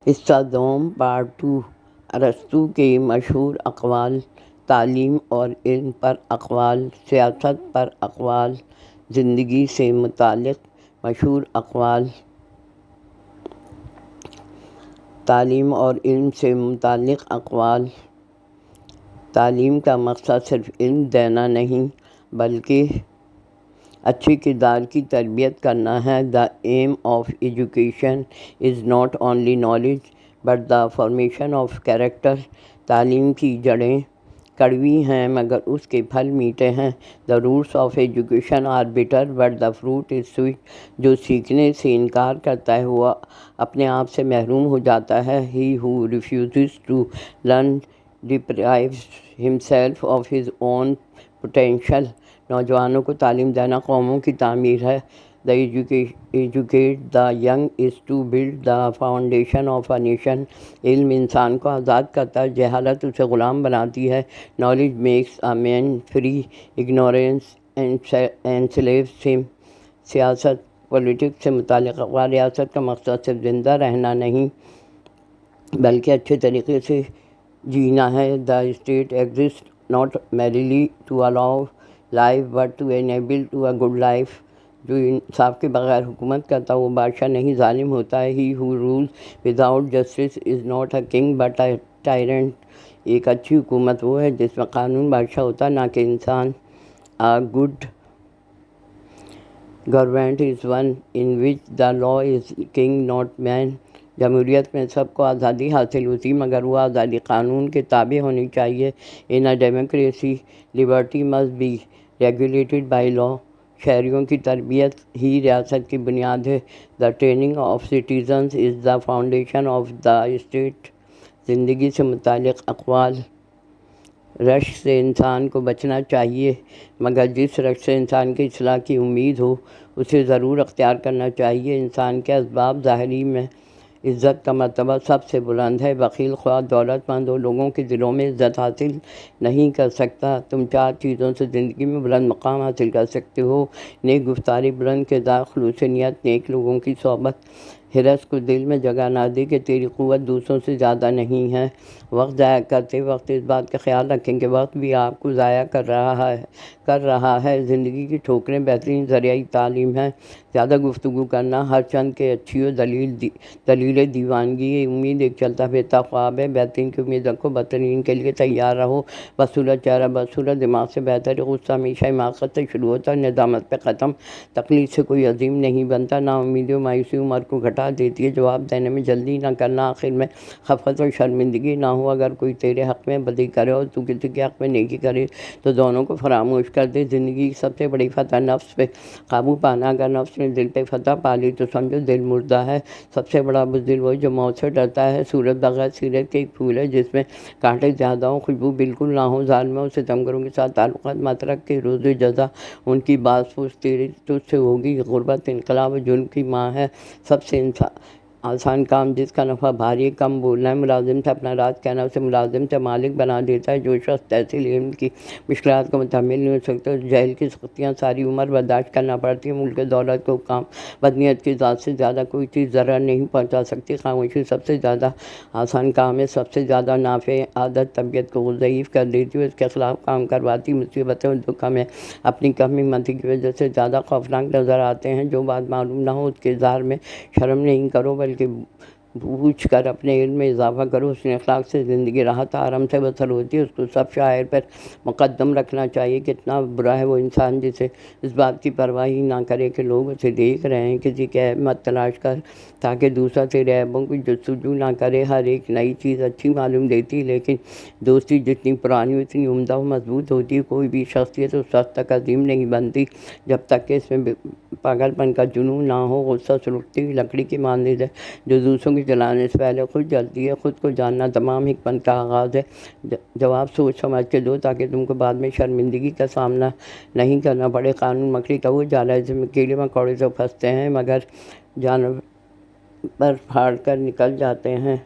حصہ دوم پارٹ 2 ارسطو کے مشہور اقوال، تعلیم اور علم پر اقوال، سیاست پر اقوال، زندگی سے متعلق مشہور اقوال۔ تعلیم اور علم سے متعلق اقوال۔ تعلیم کا مقصد صرف علم دینا نہیں بلکہ اچھے کردار کی تربیت کرنا ہے۔ The aim of education is not only knowledge but the formation of character۔ تعلیم کی جڑیں کڑوی ہیں مگر اس کے پھل میٹھے ہیں۔ The roots of education are bitter but the fruit is sweet۔ جو سیکھنے سے انکار کرتا ہے وہ اپنے آپ سے محروم ہو جاتا ہے۔ He who refuses to learn deprives himself of his own potential۔ نوجوانوں کو تعلیم دینا قوموں کی تعمیر ہے۔ The educate the young is to build the foundation of a nation۔ علم انسان کو آزاد کرتا ہے، جہالت اسے غلام بناتی ہے۔ Knowledge makes a man free، ignorance enslaves him۔ سیاست پولیٹکس سے متعلق اقوال۔ ریاست کا مقصد صرف زندہ رہنا نہیں بلکہ اچھے طریقے سے جینا ہے۔ The state exists not merely to allow life but to enable to a good life۔ جو انصاف کے بغیر حکومت کرتا وہ بادشاہ نہیں، ظالم ہوتا ہے۔ He who rules without justice is not a king but a tyrant۔ ایک اچھی حکومت وہ ہے جس میں قانون بادشاہ ہوتا نہ کہ انسان۔ A good government is one in which the law is king not man۔ جمہوریت میں سب کو آزادی حاصل ہوتی مگر وہ آزادی قانون کے تابع ہونی چاہیے۔ In a democracy liberty must be regulated by law۔ شہریوں کی تربیت ہی ریاست کی بنیاد ہے۔ The training of citizens is the foundation of the state۔ زندگی سے متعلق اقوال۔ رشک سے انسان کو بچنا چاہیے مگر جس رشک سے انسان کی اصلاح کی امید ہو اسے ضرور اختیار کرنا چاہیے۔ انسان کے اسباب ظاہری میں عزت کا مرتبہ سب سے بلند ہے۔ بخیل خواہ دولت مند ہو لوگوں کے دلوں میں عزت حاصل نہیں کر سکتا۔ تم 4 چیزوں سے زندگی میں بلند مقام حاصل کر سکتے ہو: نیک گفتاری، بلند کردار، خلوص نیت، نیک لوگوں کی صحبت۔ حرص کو دل میں جگہ نہ دے کہ تیری قوت دوسروں سے زیادہ نہیں ہے۔ وقت ضائع کرتے وقت اس بات کا خیال رکھیں کہ وقت بھی آپ کو ضائع کر رہا ہے۔ زندگی کی ٹھوکریں بہترین ذریعہ تعلیم ہے۔ زیادہ گفتگو کرنا ہر چند کے اچھی ہو دلیل دیوانگی ہے۔ امید ایک چلتا پھرتا خواب ہے۔ بہترین کی امید رکھو، بدترین کے لیے تیار رہو۔ بدصورت چہرہ بدصورت دماغ سے بہتر ہے۔ غصہ ہمیشہ حماقت سے شروع ہوتا ہے، ندامت پہ ختم۔ تقلید سے کوئی عظیم نہیں بنتا۔ ناامیدی و مایوسی عمر کو گھٹا دیتی ہے۔ جواب دینے میں جلدی نہ کرنا، آخر میں خفت و شرمندگی نہ ہو۔ اگر کوئی تیرے حق میں بدی کرے اور تو کسی کے حق میں نیکی کرے تو دونوں کو فراموش کر دے۔ زندگی کی سب سے بڑی فتح نفس پہ قابو پانا۔ اگر نفس نے دل پہ فتح پا لی تو سمجھو دل مردہ ہے۔ سب سے بڑا بزدل وہی جو موت سے ڈرتا ہے۔ سورت بغیر سیرت کے ایک پھول ہے جس میں کانٹے زیادہ ہوں، خوشبو بالکل نہ ہو۔ ظالموں اور ستمگروں کے ساتھ تعلقات مت رکھ کے روز جزا ان کی باز پوچھ تیری تجھ سے ہوگی۔ غربت انقلاب و جرم کی ماں ہے۔ سب سے آسان کام جس کا نفع بھاری ہے، کم بولنا ہے۔ ملازم سے اپنا راز کہنا اسے ملازم سے مالک بنا دیتا ہے۔ جو شخص تحصیل علم کی مشکلات کو متحمل نہیں ہو سکتا اس جہل کی سختیاں ساری عمر برداشت کرنا پڑتی ہیں۔ ملک دولت کو کام بدنیت کی ذات سے زیادہ کوئی چیز ضرر نہیں پہنچا سکتی۔ خاموشی سب سے زیادہ آسان کام ہے، سب سے زیادہ نافع عادت طبیعت کو ضعیف کر دیتی ہے، اس کے خلاف کام کرواتی۔ مصیبتیں اور دکھ ہمیں اپنی کم ہمتی کی وجہ سے زیادہ خوفناک نظر آتے ہیں۔ جو بات معلوم نہ ہو اس کے اظہار میں شرم نہیں کرو بلکہ پوچھ کر اپنے علم میں اضافہ کرو۔ حسن اخلاق سے زندگی راحت آرام سے بسر ہوتی ہے۔ اس کو سب شعائر پر مقدم رکھنا چاہیے۔ کتنا برا ہے وہ انسان جسے اس بات کی پرواہ ہی نہ کرے کہ لوگ اسے دیکھ رہے ہیں۔ کسی کے عیب مت تلاش کر تاکہ دوسرا تیرے عیبوں کی جستجو نہ کرے۔ ہر ایک نئی چیز اچھی معلوم دیتی لیکن دوستی جتنی پرانی ہو اتنی عمدہ و مضبوط ہوتی ہے۔ کوئی بھی شخصیت اس وقت تک عظیم نہیں بنتی جب تک کہ اس میں پاگل پن کا جنون نہ ہو۔ غصہ سلگتی ہوئی لکڑی کی مانند ہے جو دوسروں کی جلانے سے پہلے خود جلتی ہے۔ خود کو جاننا تمام حکمت کا آغاز ہے۔ جواب سوچ سمجھ کے دو تاکہ تم کو بعد میں شرمندگی کا سامنا نہیں کرنا پڑے۔ قانون مکڑی کا وہ جالا ہے جس میں کیڑے مکوڑے تو پھنستے ہیں مگر جانور پر پھاڑ کر نکل جاتے ہیں۔